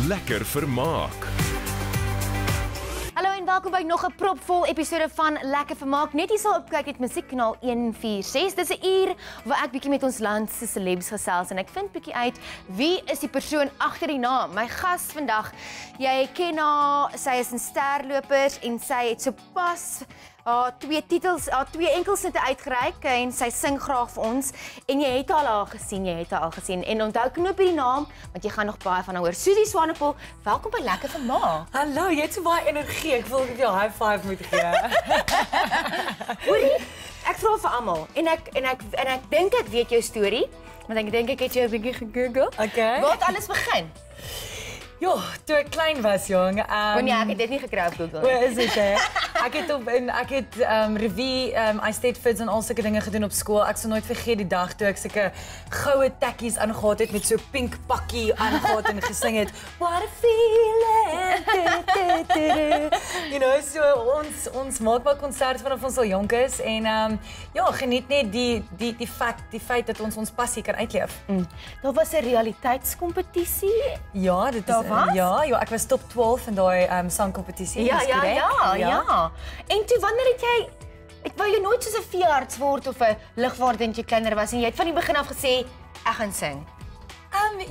Lekker Vermaak. Hallo en welkom by nog 'n propvol episode van Lekker Vermaak. Net hier sal opkyk met Musiekkanaal 146. Dis 'n uur waar ek bietjie met ons land se celebs gesels en ek vind bietjie uit wie is die persoon agter die naam. My gas vandag, jy ken haar, sy is in Sterlopers en sy het sopas twee enkelsnitte uitgereik en sy sing graag vir ons en jy het al gesien, en onthou knoop hierdie naam want jy gaan nog baie van haar hoor. Susie Swanepoel, welkom by Lekker Vermaak. Hallo, jy het so baie energie. Ek wil vir jou 'n high five moet gee. Hoorie, ek vra vir almal en ek dink ek weet jou storie, want ek dink ek het jou 'n bietjie gegoogel. Okay. Waar het alles begin? Ja, toe ek klein was, jong. Nee, ek het dit nie gekry op Google Hoe nie. is dit hè? Ek het revue, I Stayed Fits en al sulke dinge gedoen op skool. Ek sal nooit vergeet die dag toe ek sulke goue tekkies aangehad het met so pink pakkie aangehad en gesing het. What a feeling. You know, so ons maak wel konserte vanaf ons al jonk is en ja, geniet net die feit dat ons passie kan uitleef. Daar was 'n realiteitskompetisie. Ja, dit is ja, ek was top 12 in daai sangkompetisie. Ja. En toe wanneer het jy wou jy nooit soos 'n veearts word of 'n lugvaartdien jy kleiner was en jy het van die begin af gesê ek gaan sing.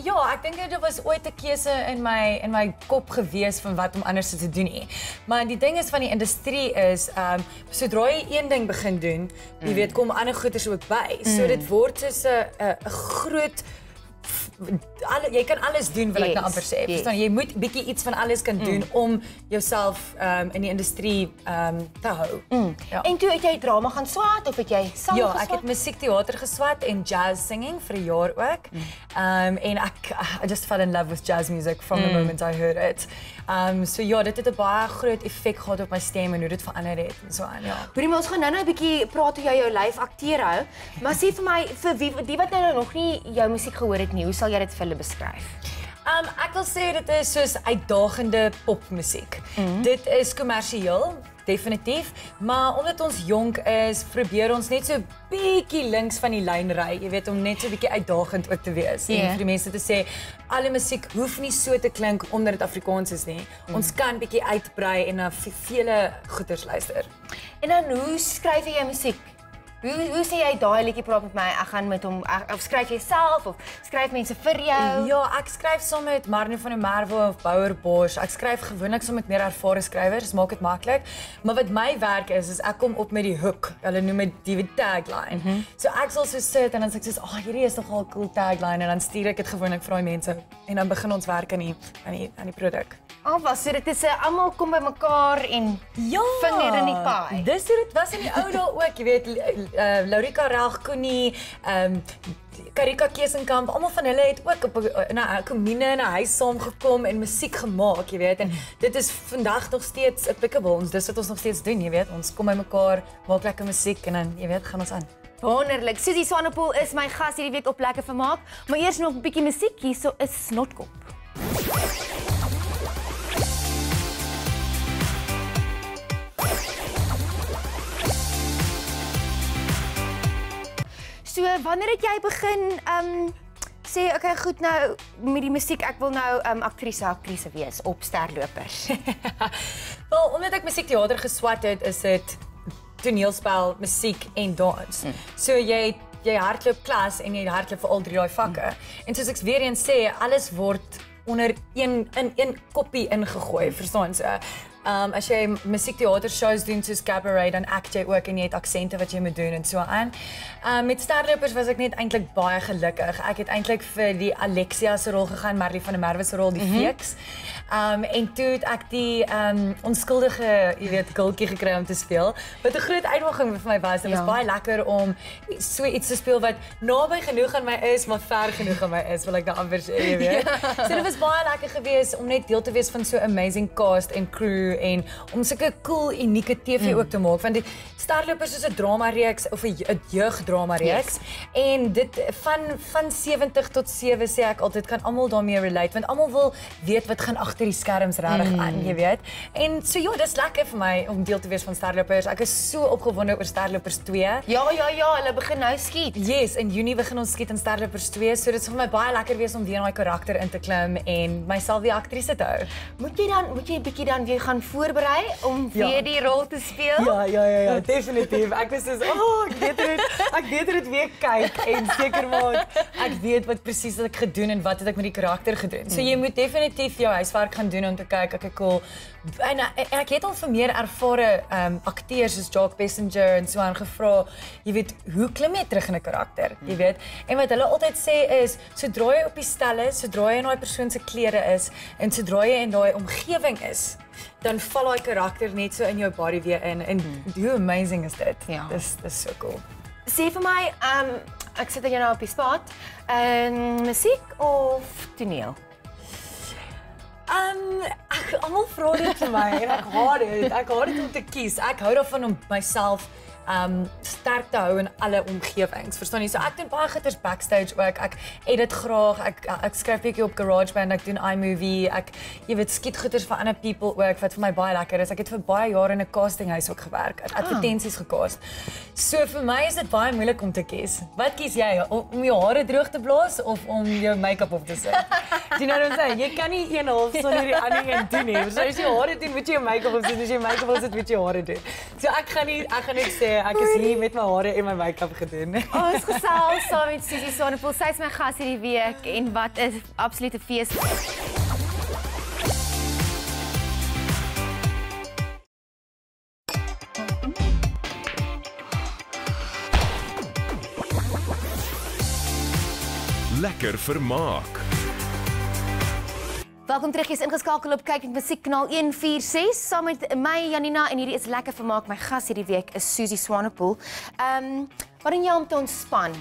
Ja, ek dink dit was ooit 'n keuse in my kop gewees van wat om anders te doen nie. Maar die ding is van die industrie is sodra jy een ding begin doen, jy weet kom ander goeders ook by. So dit word soos 'n groot jy kan alles doen wil ek nou amper sê. Verstaan, jy moet bietjie iets van alles kan doen om jouself in die industrie te hou. Ja. En toe het jy drama gaan swat of het jy sang Ja, geswat? ek het musiekteater geswat en jazz singing vir 'n jaar ook. En I just fell in love with jazz music from the moment I heard it. So ja, dit het 'n baie groot effek gehad op my stem en hoe dit verander het en so aan, ja. Hoorie, maar ons gaan nou 'n bietjie praat hoe jy jou live akteer hou. Maar sê vir my, vir wie wat nou nog nie jou musiek gehoor het nie, hoe sal jy dit vir hulle beskryf? Ek wil sê dit is soos uitdagende popmusiek. Dit is kommersieel, definitief, maar omdat ons jonk is, probeer ons net so bietjie links van die lyn ry, jy weet, om net so bietjie uitdagend ook te wees. En vir die mense te sê, alle musiek hoef nie so te klink omdat dit Afrikaans is nie. Ons kan bietjie uitbrei en na vele goeters luister. En dan hoe skryf jy jou musiek? Hoe sê jy daai liedjie praat met my, ek gaan met hom, of skryf jy self of skryf mense vir jou? Ja, ek skryf saam met Marnie van der Merwe of Bouwer Bosch. Ek skryf gewoonlik saam met meer ervare skrywers, maak dit maklik. Maar wat my werk is ek kom op met die hook. Hulle noem dit die tagline. So ek sal so sit en dan sê ek soos, hierdie is nogal 'n cool tagline en dan stuur ek dit gewoonlik vir daai mense en dan begin ons werk aan die produk. Was so dit is almal kom by mekaar en vinger in die paai. Dis hoe dit was in die ou dae ook, jy weet, Laurika Relgkoenie, Karika Kesenkamp, almal van hulle het ook op 'n komune in 'n huis saamgekom en musiek gemaak, jy weet. En dit is vandag nog steeds applicable. Dis wat ons nog steeds doen, jy weet. Ons kom by mekaar, maak lekker musiek en dan, jy weet, gaan ons aan. Wonderlik. Susie Swanepoel is my gas hierdie week op Lekker Vermaak, maar eers nog 'n bietjie musiek. Hierso is Snotkop. So, wanneer het jy begin sê, okay, goed nou met die musiek, ek wil nou aktrise wees op Sterlopers? Wel, omdat ek musiekteater geswat het, is dit toneelspel, musiek en dans. So jy hardloop klas en jy hardloop vir al drie daai vakke. En soos ek weer eens sê, alles word onder een koppie ingegooi, verstaan jy? As jy musiekteater shows doen soos cabaret, dan act jy ook en jy het aksente wat jy moet doen en so aan. Met Sterlopers was ek net eintlik baie gelukkig. Ek het eintlik vir die Alexia se rol gegaan, Marlie van der Merwe se rol, die Feeks. En toe het ek die onskuldige, jy weet, gultjie gekry om te speel. Wat 'n groot uitdaging vir my was. Dit was baie lekker om so iets te speel wat naby genoeg aan my is, maar ver genoeg aan my is, wil ek nou amper sê, jy weet. So dit was baie lekker geweest om net deel te wees van so 'n amazing cast en crew en om sulke cool, unieke TV ook te maak, want die Sterlopers is 'n drama-reeks of 'n jeugdrama-reeks en dit van 70 tot 7 sê ek altyd kan almal daarmee relate, want almal wil weet wat gaan agter die skerms regtig aan, jy weet. En so ja, dis lekker vir my om deel te wees van Sterlopers. Ek is so opgewonde oor Sterlopers 2. Ja, hulle begin nou skiet. Yes, in Junie begin ons skiet in Sterlopers 2, so dit is vir my baie lekker wees om weer in daai karakter in te klim en myself weer aktrise te hou. Moet jy 'n bietjie dan weer gaan voorberei om weer die rol te speel? Ja, definitief. Ek was soos, ek weet dit weer kyk en seker maak ek weet wat presies ek gedoen en wat het ek met die karakter gedoen. So jy moet definitief jou huiswerk gaan doen om te kyk, okay, cool. En ek het al vir meer ervare akteurs soos Jock Passenger en so aan gevra, jy weet, hoe klim jy terug in 'n karakter, jy weet? En wat hulle altyd sê is, sodra jy op die stel is, sodra jy in daai persoon se klere is en sodra jy in daai omgewing is, dan val daai karakter net so in jou body weer in en hoe amazing is dit? Ja. Dis so cool. Sê vir my, ek sit jy nou op die spot, musiek of toneel? Almal vra dit vir my en ek haat dit om te kies. Ek hou daarvan om myself sterk te hou in alle omgewings. Verstaan jy? So ek doen baie goeders backstage ook. Ek edit graag. Ek skryf bietjie op GarageBand, ek doen iMovie. Jy weet, skiet goeders vir ander people ook wat vir my baie lekker is. Ek het vir baie jare in 'n castinghuis ook gewerk. Ek het advertensies gecast. So vir my is dit baie moeilik om te kies. Wat kies jy? Om jou hare droog te blaas of om jou make-up op te sit? You know what I'm saying? Jy kan nie een half sonder die ander een doen nie. So as jy hare doen, moet jy jou make-up op sit. As jy make-up op sit, moet jy hare doen. So ek gaan net sê ek is hier met my hare en my make-up gedoen. Ons gesels saam met Susie Swanepoel. Sy is my gas hierdie week en wat 'n absolute fees. Lekker vermaak. Welkom terug, jy's ingeskakel op Kyk met Musiek kanaal 146 saam met my Janina en hierdie is Lekker Vermaak. My gas hierdie week is Susie Swanepoel. Wat doen jy om te ontspan?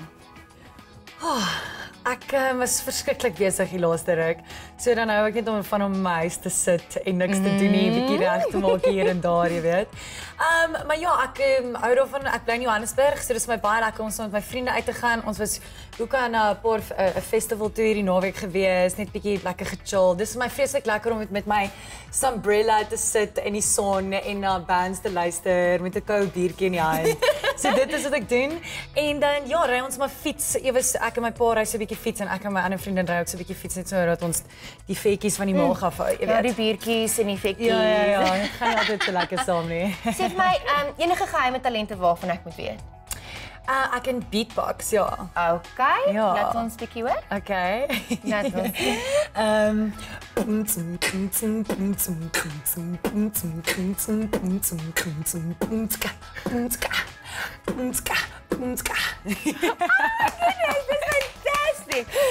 Ek was verskriklik besig die laaste ruk. So dan hou ek net om in my huis te sit en niks te doen nie, bietjie reg te maak hier en daar, jy weet. Maar ja, ek hou daarvan. Ek bly in Johannesburg, so dis my baie lekker om saam met my vriende uit te gaan. Ons was ook aan 'n festival toe hierdie naweek gewees, net bietjie lekker gechill. Dis vir my vreeslik lekker om met my umbrella te sit in die son en na bands te luister met 'n koue biertjie in die hand. So dit is wat ek doen. En dan ja, ry ons maar fiets. Ek en my pa ry so 'n bietjie fiets en ek en my ander vriendin ry ook so 'n bietjie fiets net sodat ons die vetjies van die maag afhou, jy weet. Ja, die biertjies en die vetjies. Ja, dit gaan nie altyd so lekker saam nie. Sê vir my, enige geheime talente waarvan ek moet weet? Ek kan beatbox, ja. Okay, Ja. laat ons bietjie hoor. Okay. Laat ons.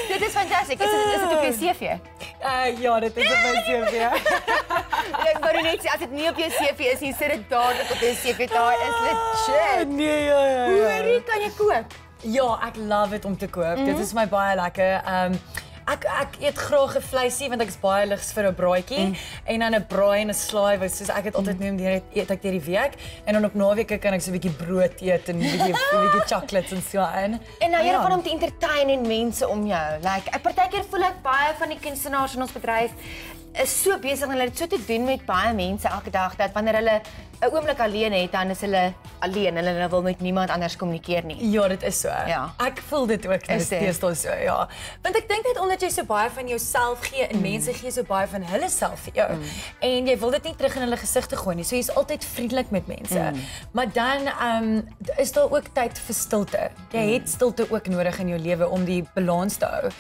Dit is fantasties. Is dit op jou CV? Ja, dit is op my CV. Ek wou net sê as dit nie op jou CV is nie, sit dit dadelik op jou CV. Daar is legit. Nee, ja. Hoorie, kan jy kook? Ja, ek love it om te kook. Dit is my baie lekker. Ek eet graag 'n vleisie want ek is baie ligs vir 'n braaitjie en dan 'n braai en 'n slaai soos ek het altyd noem eet ek deur die week en dan op naweke kan ek so 'n bietjie brood eet en 'n bietjie chocolates en so aan. En nou jy van om te entertain en mense om jou. Like, partykeer voel ek baie van die kunstenaars in ons bedryf is so besig en hulle het so te doen met baie mense elke dag dat wanneer hulle 'n oomblik alleen het, dan is hulle alleen. Hulle wil met niemand anders kommunikeer nie. Ja, dit is so. Ja. Ek voel dit ook Is dit? deesdae so, ja. Want ek dink net omdat jy so baie van jouself gee en mense gee so baie van hulle self vir jou. En jy wil dit nie terug in hulle gesigte gooi nie. So jy's altyd vriendelik met mense. Maar dan is daar ook tyd vir stilte. Jy het stilte ook nodig in jou lewe om die balans te hou.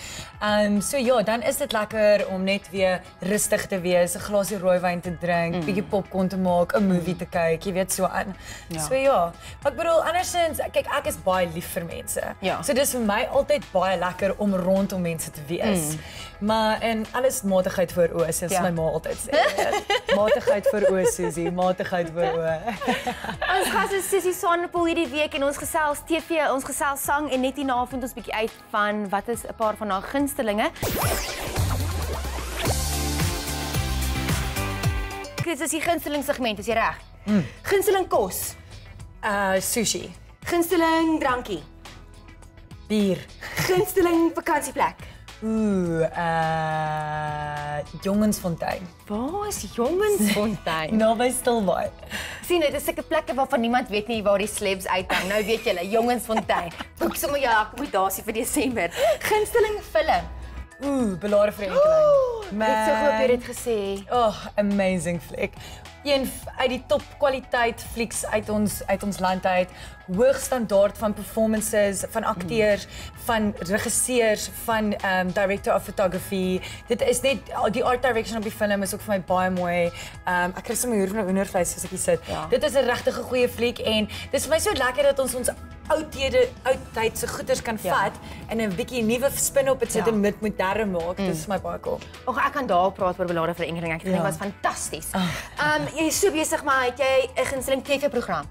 So ja, dan is dit lekker om net weer rustig te wees, 'n glasie rooiwyn te drink, bietjie popcorn te maak, 'n movie te kyk, jy weet so aan. Ja. So ja, maar ek bedoel andersins, kyk ek is baie lief vir mense. Ja. So dis vir my altyd baie lekker om rondom mense te wees. Maar en alles matigheid voor oë, soos Ja. my ma altyd sê. weet. Matigheid voor oë, Susie, matigheid voor oë. Ons gas is Susie Swanepoel hierdie week en ons gesels TV, ons gesels sang en net hierna vind ons bietjie uit van wat is 'n paar van haar gunstelinge. dit is die gunsteling segment, is jy reg? Gunsteling kos, Sushi. gunsteling drankie, Bier. gunsteling vakansieplek. Jongensfontein. Waar is Jongensfontein? Naby Stilbaai. Sien, dit is sulke plekke waarvan niemand weet nie waar die slebs uithang. Nou weet julle, Jongensfontein. Boek sommer jou akkommodasie vir Desember. Gunsteling film. Belare vir enkeling. Ek het so gehoop jy het dit gesê. Oh, amazing fliek. Een uit die top kwaliteit flieks uit ons land uit. Hoogstandaard van performances, van akteurs, van regisseurs, van director of photography. Dit is net die art direction op die film is ook vir my baie mooi. Ek kry sommer hoendervleis as ek hier sit. Ja. Dit is 'n regtig goeie fliek en dit is vir my so lekker dat ons oudtydse goeders kan vat en 'n bietjie nuwe spin op dit sit en dit modern maak. Dit is vir my baie cool. Och, ek kan daar praat oor Belare vir enkeling. Ek dink dit was fantasties. Jy is so besig, maar het jy 'n gunsteling TV-program?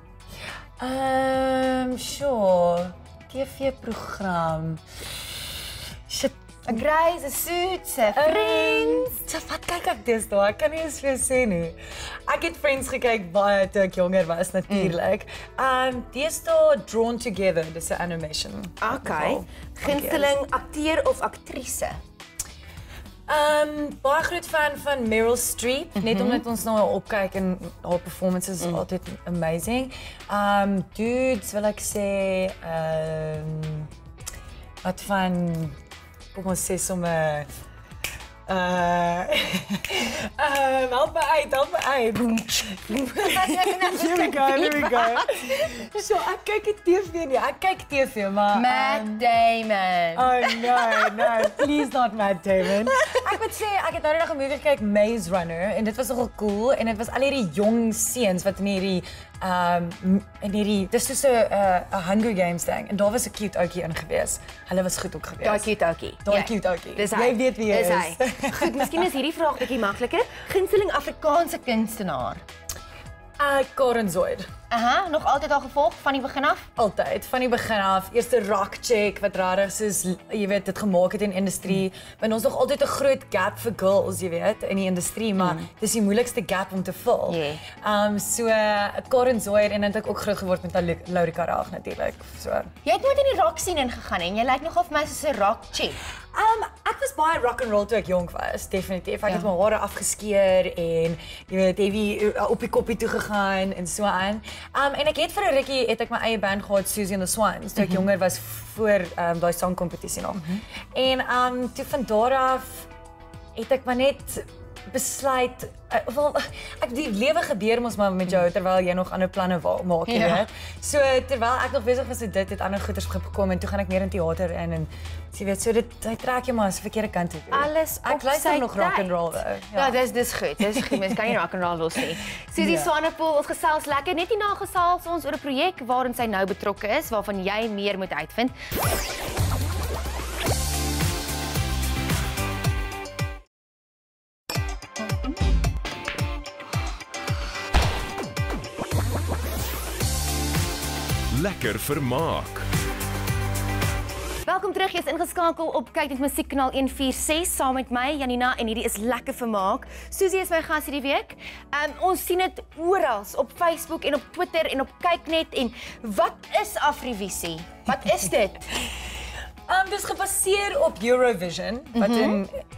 Sure. TV-program. Shit. A Grey's, a Suits, a Friends. Wat kyk ek deesdae? Ek kan nie eens vir jou sê nie. Ek het Friends gekyk baie toe ek jonger was natuurlik. Deesdae Drawn Together, dis 'n animation. Okay. Gunsteling akteur of aktrise? Baie groot fan van Meryl Streep, net omdat ons nou opkyk en haar performances is altyd amazing. Dudes wil ek sê wat van kom ons sê sommer help my uit. Here we go. So ek kyk TV nie. Ek kyk TV, maar Matt Damon. Oh no, please not Matt Damon. Ek moet sê ek het nou net 'n movie gekyk Maze Runner en dit was nogal cool en dit was al hierdie jong seuns wat in hierdie dis soos 'n Hunger Games ding en daar was 'n cute ouetjie in gewees. Hulle was goed ook gewees. Daai cute ouetjie. Daai cute ouetjie. Dis Jy weet wie hy is. Goed, miskien is hierdie vraag bietjie makliker. Gunsteling Afrikaanse kunstenaar. Karen Zoid. Aha, nog altyd al gevolg van die begin af? Altyd, van die begin af. Eerste rock chick wat rarig soos jy weet dit gemaak het in die industrie. Want ons nog altyd 'n groot gap vir girls, jy weet, in die industrie, maar dis die moeilikste gap om te vul. So Karen Zoid en dan het ek ook groot geword met Laurika Raag natuurlik. So. Jy het nooit in die rock scene ingegaan en jy lyk nogal vir my soos 'n rock chick. Ek was baie rock and roll toe ek jonk was, definitief. Ek het my hare afgeskeer en jy weet, heavy op die koppie toe gegaan en so aan. En ek het vir 'n rukkie het ek my eie band gehad, Susie and the Swans, toe ek jonger was voor daai sangkompetisie nog. En toe van daar af het ek maar net besluit die lewe gebeur mos maar met jou terwyl jy nog ander planne maak, jy weet. So terwyl ek nog besig was met dit, het ander goeders gekom en toe gaan ek meer in teater in en jy weet, so dit hy trek jou maar as verkeerde kant toe. Alles op ek luister nog rock and roll. Ja, dis goed. Mens kan nie rock and roll los nie. Susie Swanepoel, ons gesels lekker. Net hierna gesels ons oor 'n projek waarin sy nou betrokke is, waarvan jy meer moet uitvind. Lekker vermaak. Welkom terug, jy is ingeskakel op Kyk Net Musiekkanaal 146 saam met my Janina en hierdie is Lekker Vermaak. Susie is my gas hierdie week. Ons sien dit oral op Facebook en op Twitter en op Kyknet en wat is Afrivisie? Wat is dit? Dis gebaseer op Eurovision wat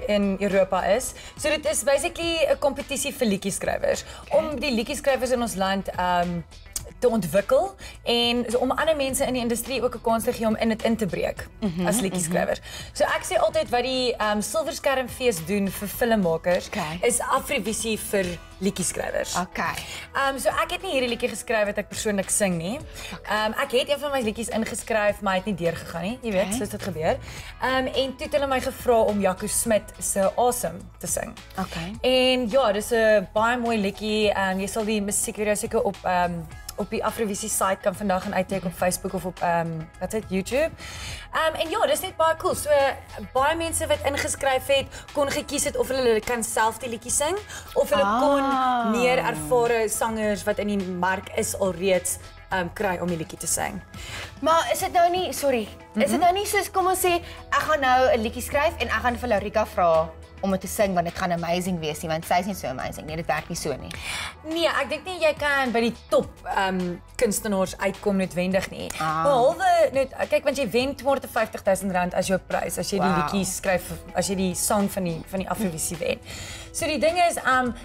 in Europa is. So dit is basically 'n kompetisie vir liedjieskrywers om die liedjieskrywers in ons land te ontwikkel en om ander mense in die industrie ook 'n kans te gee om in dit in te breek as liedjieskrywers. So ek sê altyd wat die Silverskermfees doen vir filmmakers is Afrivisie vir liedjieskrywers. So ek het nie hierdie liedjie geskryf wat ek persoonlik sing nie. Ek het een van my liedjies ingeskryf, maar hy het nie deurgegaan nie, jy weet, soos dit gebeur. En toe het hulle my gevra om Jaco Smit se Awesome te sing. En ja, dis 'n baie mooi liedjie. Jy sal die musiekvideo seker op die Afrivisie site kan vandag gaan uitcheck op Facebook of op wat is dit, YouTube. En ja, dis net baie cool. So baie mense wat ingeskryf het, kon gekies het of hulle kan self die liedjie sing of hulle kon meer ervare sangers wat in die mark is alreeds kry om die liedjie te sing. Maar is dit nou nie, sorry, is dit nou nie soos kom ons sê ek gaan nou 'n liedjie skryf en ek gaan vir Laurika vra om dit te sing want dit gaan amazing wees nie, want sy is nie so amazing nie. Dit werk nie so nie. Nee, ek dink nie jy kan by die top kunstenaars uitkom noodwendig nie. Behalwe net kyk want jy wen R250,000 as jou prys as jy die liedjies skryf, as jy die sang van die Afrovisie wen. So die ding is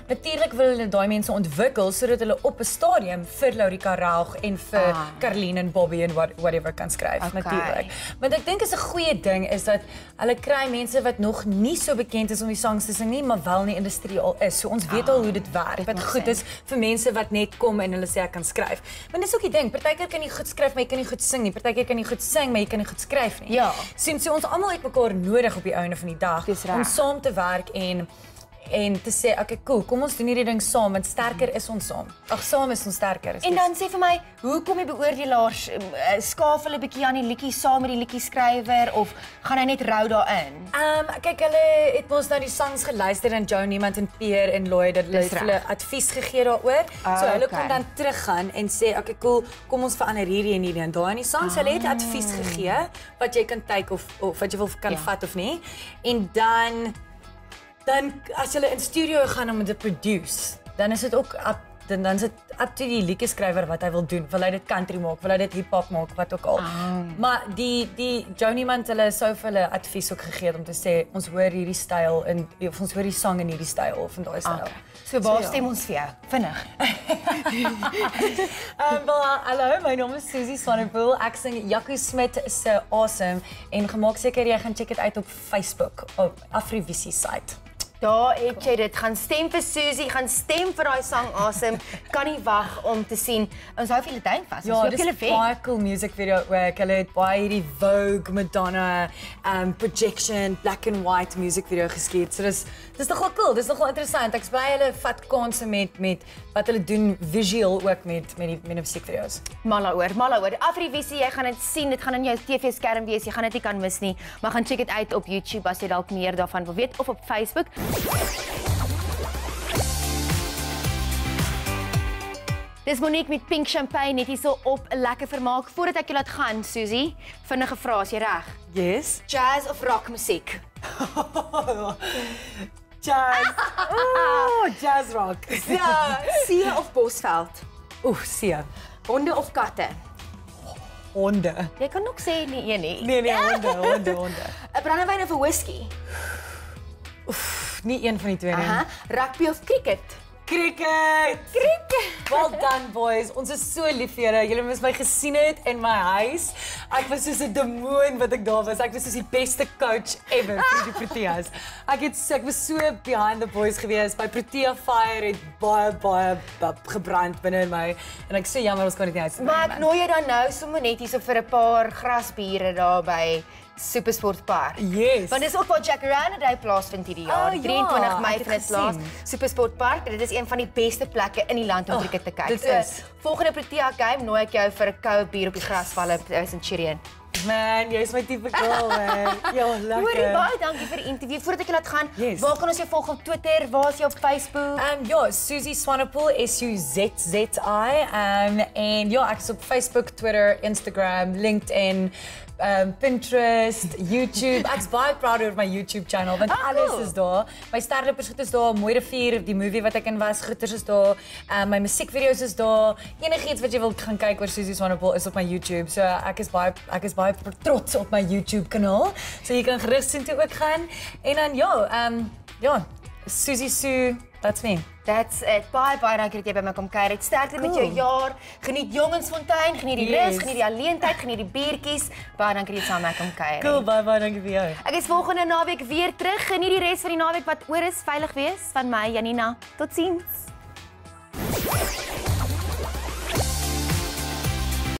natuurlik wil hulle daai mense ontwikkel sodat hulle op 'n stadium vir Laurika Raug en vir Caroline en Bobby en whatever kan skryf natuurlik. Want ek dink is 'n goeie ding is dat hulle kry mense wat nog nie so bekend is om die songs te sing nie, maar wel in die industrie al is. So ons weet al hoe dit werk. Wat goed is vir mense wat net kom en hulle sê ek kan skryf. Maar dis ook die ding, partykeer kan jy goed skryf, maar jy kan nie goed sing nie. Partykeer kan jy goed sing, maar jy kan nie goed skryf nie. Ja. So ons almal het mekaar nodig op die einde van die dag om saam te werk en te sê, okay, cool, kom ons doen hierdie ding saam, want sterker is ons saam. Ag, saam is ons sterker. En dan sê vir my, hoe kom die beoordelaars skaaf hulle 'n bietjie aan die liedjie saam met die liedjie-skrywer of gaan hy net rou daarin? Kyk, hulle het ons nou die songs geluister en Joe Niemand en Pierre en Lloyd het hulle advies gegee daaroor. So hulle kon dan teruggaan en sê, okay, cool, kom ons verander hierdie en hierdie en daai in die songs. Hulle het advies gegee wat jy kan take of wat jy wil kan vat of nie. En dan as jy in studio gaan om dit te produce, dan is dit ook dan is dit up to die liedjie-skrywer wat hy wil doen. Wil hy dit country maak, wil hy dit hip-hop maak, wat ook al. Maar die Joe Niemand hulle sou vir hulle advies ook gegee het om te sê ons hoor hierdie styl of ons hoor die sang in hierdie styl of in daai styl. So waar stem ons vir jou? Vinnig. Hallo, my naam is Susie Swanepoel. Ek sing Jaco Smit se Awesome en gemaak seker jy gaan check dit uit op Facebook op Afrovisie site. Daar het jy dit, gaan stem vir Susie, gaan stem vir daai sang Awesome. Kan nie wag om te sien. Ons hou vir julle tyd vas. Ja, dis 'n baie cool music video ook. Hulle het baie hierdie Vogue, Madonna, Projection, black and white music video geskiet. So dis nogal cool, dis nogal interessant. Ek's bly hulle vat kanse met wat hulle doen visueel ook met die musiekvideo's. Mal daaroor. Afrovisie, jy gaan dit sien, dit gaan in jou TV-skerm wees, jy gaan dit nie kan mis nie. Maar gaan check dit uit op YouTube as jy dalk meer daarvan wil weet of op Facebook. Dis Monique met Pink Champagne net hier so op 'n lekker vermaak. Voordat ek jou laat gaan, Susie, vinnige vrae, is jy reg? Yes. Jazz of rock musiek? Jazz. Jazz rock. Ja, see of Bosveld? See. Honde of katte? Honde. Jy kan ook sê nie een nie. Nee, honde. 'n Brandewyn of 'n whisky? Nie een van die twee nie. Rugby of cricket? Cricket! Well done, boys. Ons is so lief vir julle. Julle moes my gesien het in my huis. Ek was soos 'n demoon wat ek daar was. Ek was soos die beste coach ever vir die Proteas. Ek was so behind the boys gewees. My Protea fire het baie gebrand binne in my. En ek so jammer ons kon dit nie uitspreek. Maar ek nooi jou dan nou sommer net hier so vir 'n paar grasbiere daar by Supersport Park. Yes. Want dis ook waar Jacaranda Day plaasvind hierdie jaar. 23 Mei vind dit plaas. Supersport Park. Dit is een van die beste plekke in die land om cricket te kyk. Dit is. Volgende Protea game nooi ek jou vir 'n koue bier op die grasvalle in Centurion. Man, jy's my tipe girl, man. Ja, lekker. Hoorie, baie dankie vir die interview. Voordat ek jou laat gaan, Yes. waar kan ons jou volg op Twitter? Waar is jy op Facebook? Ja, Susie Swanepoel, SUZZI. En ja, ek is op Facebook, Twitter, Instagram, LinkedIn, Pinterest, YouTube. Ek's baie proud of my YouTube channel want alles is daar. My sterrepers goed is daar, Mooi Rivier, die movie wat ek in was, goeters is daar. My musiekvideo's is daar. Enigiets wat jy wil gaan kyk oor Susie Swanepoel is op my YouTube. So ek is baie trots op my YouTube kanaal. So jy kan gerus sien toe ook gaan. En dan ja, Susie Sue, that's me. That's it. Baie dankie dat jy by my kom kuier. Sterkte met jou jaar. Geniet Jongensfontein, geniet die rus, geniet die alleentyd, geniet die biertjies. Baie dankie dat jy saam met my kom kuier. Cool, baie dankie vir jou. Ek is volgende naweek weer terug. Geniet die res van die naweek wat oor is. Veilig wees van my, Janina. Totsiens.